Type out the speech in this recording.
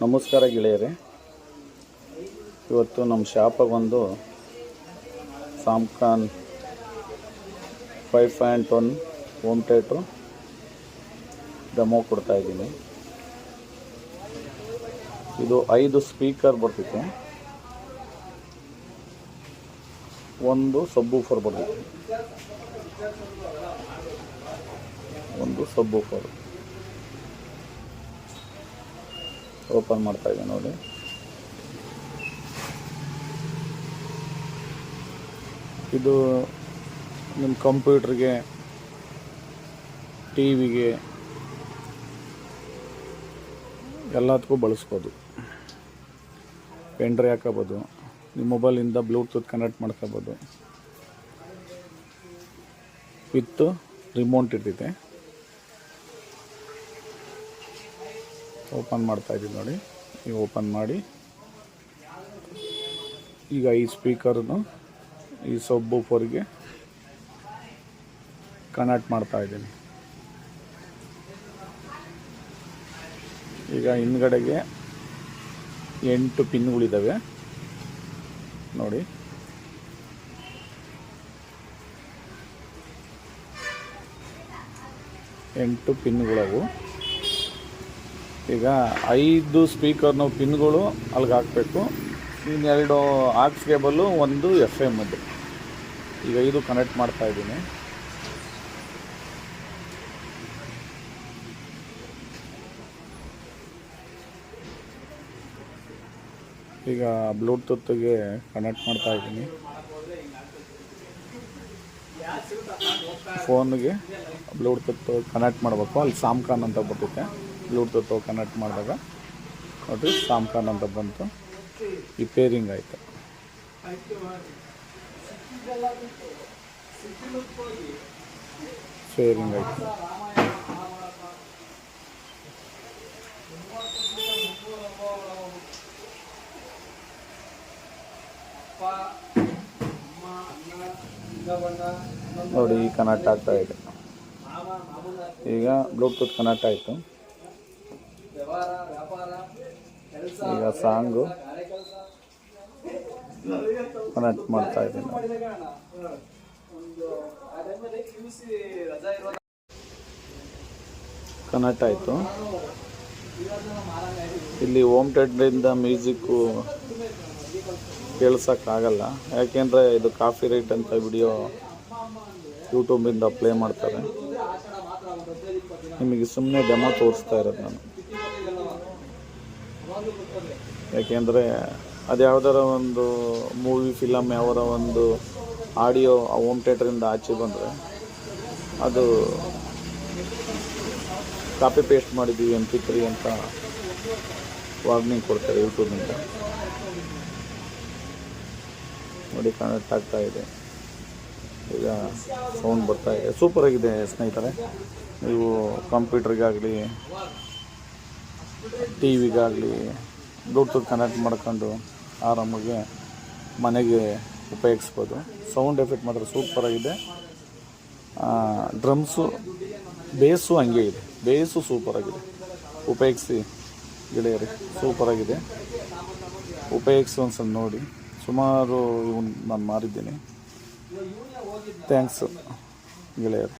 ನಮಸ್ಕಾರ ಗೆಳೆಯರೇ, ಇವತ್ತು ನಮ್ಮ ಶಾಪಿಗೆ ಒಂದು ಸಾಮ್ಕಾನ್ 5.1 ಹೋಮ್ ಥಿಯೇಟ್ರು ಡೆಮೋ ಕೊಡ್ತಾಯಿದ್ದೀನಿ. ಇದು 5 ಸ್ಪೀಕರ್ ಬರ್ತೈತೆ, ಒಂದು ಸಬ್ವೂಫರ್ ಬರ್ತೈತೆ, ಒಂದು ಸಬ್ವೂಫರ್. ಓಪನ್ ಮಾಡ್ತಾ ಇದ್ದೀನಿ ನೋಡಿ. ಇದು ನಿಮ್ಮ ಕಂಪ್ಯೂಟ್ರಿಗೆ, ಟಿವಿಗೆ ಎಲ್ಲದಕ್ಕೂ ಬಳಸ್ಬೋದು. ಪೆನ್ ಡ್ರೈವ್ ಹಾಕೋಬೋದು, ನಿಮ್ಮ ಮೊಬೈಲಿಂದ ಬ್ಲೂಟೂತ್ ಕನೆಕ್ಟ್ ಮಾಡ್ಕೋಬೋದು. ವಿತ್ ರಿಮೋಟ್ ಇರ್ತೈತೆ. ಓಪನ್ ಮಾಡ್ತಾ ಇದ್ದೀನಿ ನೋಡಿ. ಈಗ ಓಪನ್ ಮಾಡಿ, ಈಗ ಈ ಸ್ಪೀಕರನ್ನು ಈ ಸಬ್ವೂಫರ್ಗೆ ಕನೆಕ್ಟ್ ಮಾಡ್ತಾ ಇದ್ದೀನಿ. ಈಗ ಹಿಂದ್ಗಡೆಗೆ 8 ಪಿನ್ಗಳಿದ್ದಾವೆ ನೋಡಿ. ಎಂಟು ಪಿನ್ಗಳವು. ಈಗ 5 ಸ್ಪೀಕರ್ನ ಪಿನ್ಗಳು ಅಲ್ಲಿಗೆ ಹಾಕಬೇಕು. ಇನ್ನೆರಡು ಆಕ್ಸ್ ಕೇಬಲ್ಲು, ಒಂದು FM ಅದು. ಈಗ ಇದು ಕನೆಕ್ಟ್ ಮಾಡ್ತಾ ಇದ್ದೀನಿ. ಈಗ ಬ್ಲೂಟೂತ್ಗೆ ಕನೆಕ್ಟ್ ಮಾಡ್ತಾ ಇದ್ದೀನಿ. ಫೋನ್ಗೆ ಬ್ಲೂಟೂತ್ ಕನೆಕ್ಟ್ ಮಾಡಬೇಕು. ಅಲ್ಲಿ ಸಾಮ್ಕಾನ್ ಅಂತ ಬರ್ತೈತೆ. ಬ್ಲೂಟೂತ್ ಕನೆಕ್ಟ್ ಮಾಡಿದಾಗ ನೋಡಿ ಸಾಮ್ಕಾನ್ ಅಂತ ಬಂತು. ರಿಪೇರಿಂಗ್ ಆಯಿತು. ಫೇರಿಂಗ್ ಆಯಿತು. ನೋಡಿ ಕನೆಕ್ಟ್ ಆಗ್ತಾ ಇದೆ. ಈಗ ಬ್ಲೂಟೂತ್ ಕನೆಕ್ಟ್ ಆಯಿತು. ಈಗ ಸಾಂಗು ಕನೆಕ್ಟ್ ಮಾಡ್ತಾ ಇದ್ದೀನಿ. ಕನೆಕ್ಟ್ ಆಯಿತು. ಇಲ್ಲಿ ಹೋಮ್ ಥಿಯೇಟ್ರಿಂದ ಮ್ಯೂಸಿಕ್ಕು ಕೇಳ್ಸೋಕ್ಕಾಗಲ್ಲ, ಯಾಕೆಂದರೆ ಇದು ಕಾಫಿ ರೈಟ್ ಅಂತ ವಿಡಿಯೋ ಯೂಟ್ಯೂಬಿಂದ ಪ್ಲೇ ಮಾಡ್ತಾರೆ. ನಿಮಗೆ ಸುಮ್ಮನೆ ಡೆಮೋ ತೋರಿಸ್ತಾ ಇರೋದು ನಾನು. ಯಾಕೆಂದರೆ ಅದು ಯಾವುದಾರ ಒಂದು ಮೂವಿ, ಫಿಲಮ್ ಯಾವ್ದಾರ ಒಂದು ಆಡಿಯೋ ಆ ಹೋಮ್ ಥಿಯೇಟ್ರಿಂದ ಆಚೆ ಬಂದರೆ ಅದು ಕಾಪಿ ಪೇಸ್ಟ್ ಮಾಡಿದ್ದೀವಿ MP3 ಅಂತ ವಾರ್ನಿಂಗ್ ಕೊಡ್ತಾರೆ ಯೂಟ್ಯೂಬಿಂದ. ನೋಡಿ ಕನೆಕ್ಟ್ ಆಗ್ತಾ ಇದೆ. ಈಗ ಸೌಂಡ್ ಬರ್ತಾ ಇದೆ. ಸೂಪರಾಗಿದೆ ಸ್ನೇಹಿತರೆ. ನೀವು ಕಂಪ್ಯೂಟ್ರಿಗಾಗಲಿ, ಟಿವಿಗಾಗಲಿ ಬ್ಲೂಟೂತ್ ಕನೆಕ್ಟ್ ಮಾಡ್ಕೊಂಡು ಆರಾಮಾಗಿ ಮನೆಗೆ ಉಪಯೋಗಿಸ್ಬೋದು. ಸೌಂಡ್ ಎಫೆಕ್ಟ್ ಮಾತ್ರ ಸೂಪರಾಗಿದೆ. ಡ್ರಮ್ಸು, ಬೇಸು ಹಂಗೆ ಇದೆ. ಬೇಸು ಸೂಪರಾಗಿದೆ. ಉಪಯೋಗಿಸಿ ಗೆಳೆಯರಿ, ಸೂಪರಾಗಿದೆ. ಉಪಯೋಗಿಸಿ ಒಂದ್ಸಲ ನೋಡಿ. ಸುಮಾರು ಇವನು ನಾನು ಮಾರಿದ್ದೀನಿ. ಥ್ಯಾಂಕ್ಸು ಗೆಳೆಯರು.